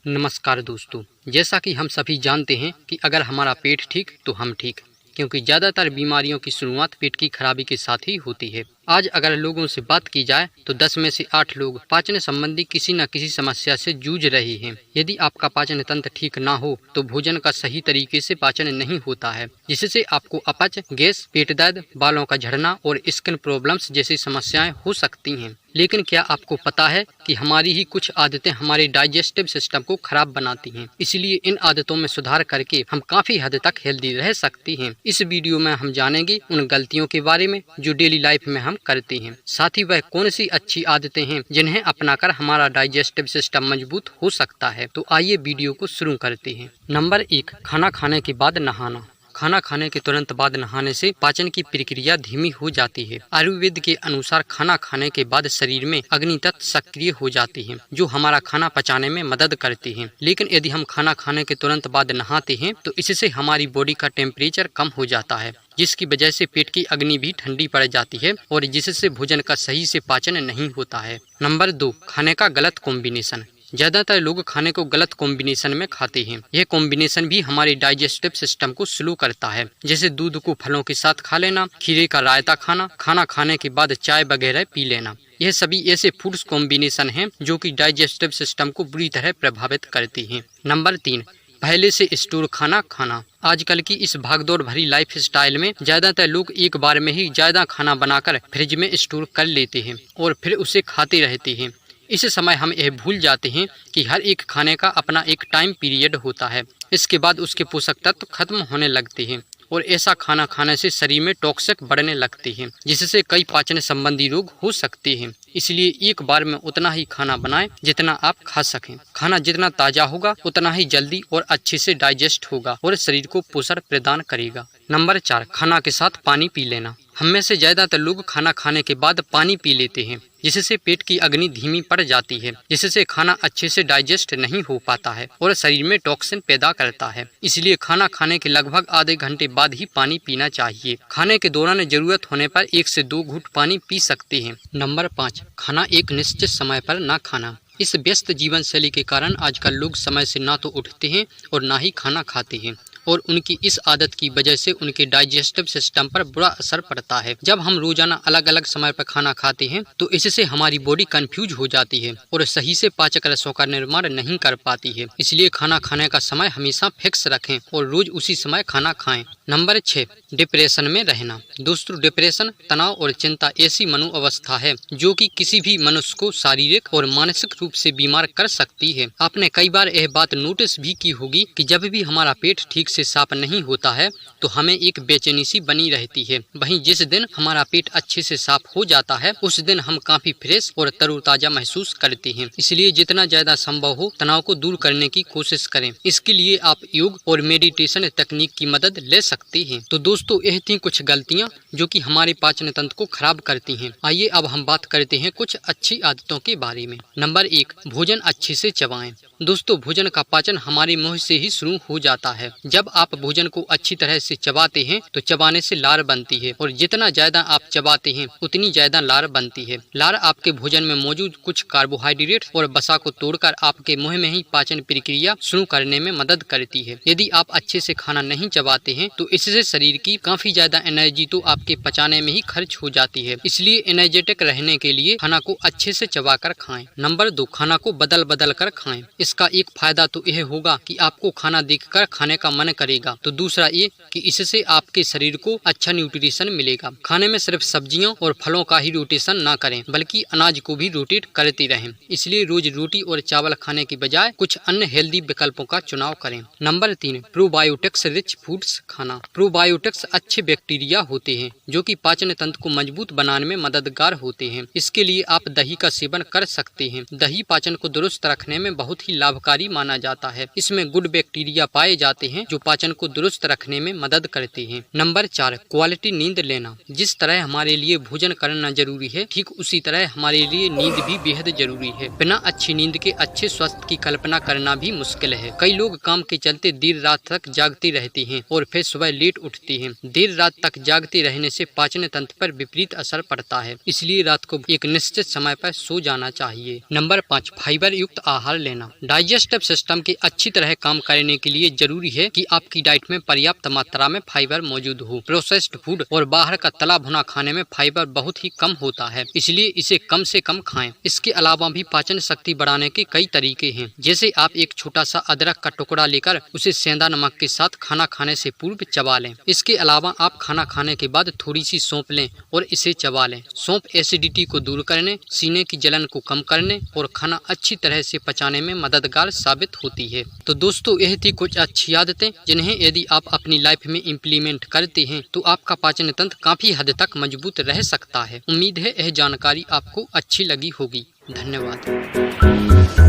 नमस्कार दोस्तों। जैसा कि हम सभी जानते हैं कि अगर हमारा पेट ठीक तो हम ठीक, क्योंकि ज़्यादातर बीमारियों की शुरुआत पेट की खराबी के साथ ही होती है। आज अगर लोगों से बात की जाए तो 10 में से 8 लोग पाचन संबंधी किसी न किसी समस्या से जूझ रहे हैं। यदि आपका पाचन तंत्र ठीक ना हो तो भोजन का सही तरीके से पाचन नहीं होता है, जिससे आपको अपच, गैस, पेट दर्द, बालों का झड़ना और स्किन प्रॉब्लम्स जैसी समस्याएं हो सकती हैं। लेकिन क्या आपको पता है कि हमारी ही कुछ आदतें हमारे डाइजेस्टिव सिस्टम को खराब बनाती हैं। इसलिए इन आदतों में सुधार करके हम काफी हद तक हेल्दी रह सकते हैं। इस वीडियो में हम जानेंगे उन गलतियों के बारे में जो डेली लाइफ में हम करते हैं, साथ ही वह कौन सी अच्छी आदतें हैं जिन्हें अपनाकर हमारा डाइजेस्टिव सिस्टम मजबूत हो सकता है। तो आइए वीडियो को शुरू करते हैं। नंबर 1, खाना खाने के बाद नहाना। खाना खाने के तुरंत बाद नहाने से पाचन की प्रक्रिया धीमी हो जाती है। आयुर्वेद के अनुसार खाना खाने के बाद शरीर में अग्नि तत्व सक्रिय हो जाती है, जो हमारा खाना पचाने में मदद करती है। लेकिन यदि हम खाना खाने के तुरंत बाद नहाते हैं तो इससे हमारी बॉडी का टेम्परेचर कम हो जाता है, जिसकी वजह से पेट की अग्नि भी ठंडी पड़ जाती है और जिससे भोजन का सही से पाचन नहीं होता है। नंबर 2, खाने का गलत कॉम्बिनेशन। ज्यादातर लोग खाने को गलत कॉम्बिनेशन में खाते हैं। यह कॉम्बिनेशन भी हमारे डाइजेस्टिव सिस्टम को स्लो करता है, जैसे दूध को फलों के साथ खा लेना, खीरे का रायता खाना, खाना खाने के बाद चाय वगैरह पी लेना। यह सभी ऐसे फूड्स कॉम्बिनेशन हैं जो कि डाइजेस्टिव सिस्टम को बुरी तरह प्रभावित करती हैं। नंबर 3, पहले से स्टोर खाना खाना। आजकल की इस भागदौड़ भरी लाइफ स्टाइल में ज्यादातर लोग एक बार में ही ज्यादा खाना बनाकर फ्रिज में स्टोर कर लेते हैं और फिर उसे खाते रहते हैं। इस समय हम यह भूल जाते हैं कि हर एक खाने का अपना एक टाइम पीरियड होता है। इसके बाद उसके पोषक तत्व खत्म होने लगते हैं और ऐसा खाना खाने से शरीर में टॉक्सिक बढ़ने लगते हैं, जिससे कई पाचन संबंधी रोग हो सकते हैं। इसलिए एक बार में उतना ही खाना बनाएं जितना आप खा सकें। खाना जितना ताजा होगा उतना ही जल्दी और अच्छे से डाइजेस्ट होगा और शरीर को पोषण प्रदान करेगा। नंबर 4, खाना के साथ पानी पी लेना। हम में से ज्यादातर लोग खाना खाने के बाद पानी पी लेते हैं, जिससे पेट की अग्नि धीमी पड़ जाती है, जिससे खाना अच्छे से डाइजेस्ट नहीं हो पाता है और शरीर में टॉक्सिन पैदा करता है। इसलिए खाना खाने के लगभग आधे घंटे बाद ही पानी पीना चाहिए। खाने के दौरान जरूरत होने पर 1 से 2 घूंट पानी पी सकते हैं। नंबर 5, खाना एक निश्चित समय पर न खाना। इस व्यस्त जीवन शैली के कारण आजकल लोग समय से ना तो उठते हैं और ना ही खाना खाते हैं, और उनकी इस आदत की वजह से उनके डाइजेस्टिव सिस्टम पर बुरा असर पड़ता है। जब हम रोजाना अलग अलग समय पर खाना खाते हैं तो इससे हमारी बॉडी कंफ्यूज हो जाती है और सही से पाचक रसों का निर्माण नहीं कर पाती है। इसलिए खाना खाने का समय हमेशा फिक्स रखें और रोज उसी समय खाना खाएं। नंबर 6, डिप्रेशन में रहना। दोस्तों, डिप्रेशन, तनाव और चिंता ऐसी मनोअवस्था है जो कि किसी भी मनुष्य को शारीरिक और मानसिक रूप से बीमार कर सकती है। आपने कई बार यह बात नोटिस भी की होगी कि जब भी हमारा पेट ठीक से साफ नहीं होता है तो हमें एक बेचैनी सी बनी रहती है। वहीं जिस दिन हमारा पेट अच्छे से साफ हो जाता है उस दिन हम काफी फ्रेश और तरोताजा महसूस करते हैं। इसलिए जितना ज्यादा संभव हो तनाव को दूर करने की कोशिश करें। इसके लिए आप योग और मेडिटेशन तकनीक की मदद ले सकते हैं। तो दोस्तों, यह थी कुछ गलतियां जो कि हमारे पाचन तंत्र को खराब करती हैं। आइए अब हम बात करते हैं कुछ अच्छी आदतों के बारे में। नंबर 1, भोजन अच्छे से चबाएं। दोस्तों, भोजन का पाचन हमारे मुंह से ही शुरू हो जाता है। जब आप भोजन को अच्छी तरह से चबाते हैं तो चबाने से लार बनती है और जितना ज्यादा आप चबाते हैं उतनी ज्यादा लार बनती है। लार आपके भोजन में मौजूद कुछ कार्बोहाइड्रेट और वसा को तोड़कर आपके मुंह में ही पाचन प्रक्रिया शुरू करने में मदद करती है। यदि आप अच्छे से खाना नहीं चबाते हैं तो इससे शरीर की काफी ज्यादा एनर्जी तो आपके पचाने में ही खर्च हो जाती है। इसलिए एनर्जेटिक रहने के लिए खाना को अच्छे से चबा कर खाएं। नंबर 2, खाना को बदल बदल कर खाएं। इसका एक फायदा तो यह होगा कि आपको खाना देखकर खाने का मन करेगा, तो दूसरा ये कि इससे आपके शरीर को अच्छा न्यूट्रिशन मिलेगा। खाने में सिर्फ सब्जियों और फलों का ही रोटेशन ना करें बल्कि अनाज को भी रोटेट करते रहें। इसलिए रोज रोटी और चावल खाने की बजाय कुछ अन्य हेल्दी विकल्पों का चुनाव करें। नंबर 3, प्रोबायोटिक्स रिच फूड्स खाना। प्रोबायोटिक्स अच्छे बैक्टीरिया होते हैं जो कि पाचन तंत्र को मजबूत बनाने में मददगार होते हैं। इसके लिए आप दही का सेवन कर सकते हैं। दही पाचन को दुरुस्त रखने में बहुत ही लाभकारी माना जाता है। इसमें गुड बैक्टीरिया पाए जाते हैं जो पाचन को दुरुस्त रखने में मदद करते हैं। नंबर 4, क्वालिटी नींद लेना। जिस तरह हमारे लिए भोजन करना जरूरी है, ठीक उसी तरह हमारे लिए नींद भी बेहद जरूरी है। बिना अच्छी नींद के अच्छे स्वास्थ्य की कल्पना करना भी मुश्किल है। कई लोग काम के चलते देर रात तक जागते रहते हैं और फिर सुबह सुबह लेट उठते हैं। देर रात तक जागते रहने से पाचन तंत्र पर विपरीत असर पड़ता है, इसलिए रात को एक निश्चित समय पर सो जाना चाहिए। नंबर 5, फाइबर युक्त आहार लेना। डाइजेस्टिव सिस्टम के अच्छी तरह काम करने के लिए जरूरी है कि आपकी डाइट में पर्याप्त मात्रा में फाइबर मौजूद हो। प्रोसेस्ड फूड और बाहर का तला भुना खाने में फाइबर बहुत ही कम होता है, इसलिए इसे कम से कम खाएं। इसके अलावा भी पाचन शक्ति बढ़ाने के कई तरीके हैं, जैसे आप एक छोटा सा अदरक का टुकड़ा लेकर उसे सेंधा नमक के साथ खाना खाने से पूर्व चबा लें। इसके अलावा आप खाना खाने के बाद थोड़ी सी सौंफ लें और इसे चबा लें। सौंफ एसिडिटी को दूर करने, सीने की जलन को कम करने और खाना अच्छी तरह से पचाने में मददगार साबित होती है। तो दोस्तों, यह थी कुछ अच्छी आदतें जिन्हें यदि आप अपनी लाइफ में इम्प्लीमेंट करते हैं तो आपका पाचन तंत्र काफी हद तक मजबूत रह सकता है। उम्मीद है यह जानकारी आपको अच्छी लगी होगी। धन्यवाद।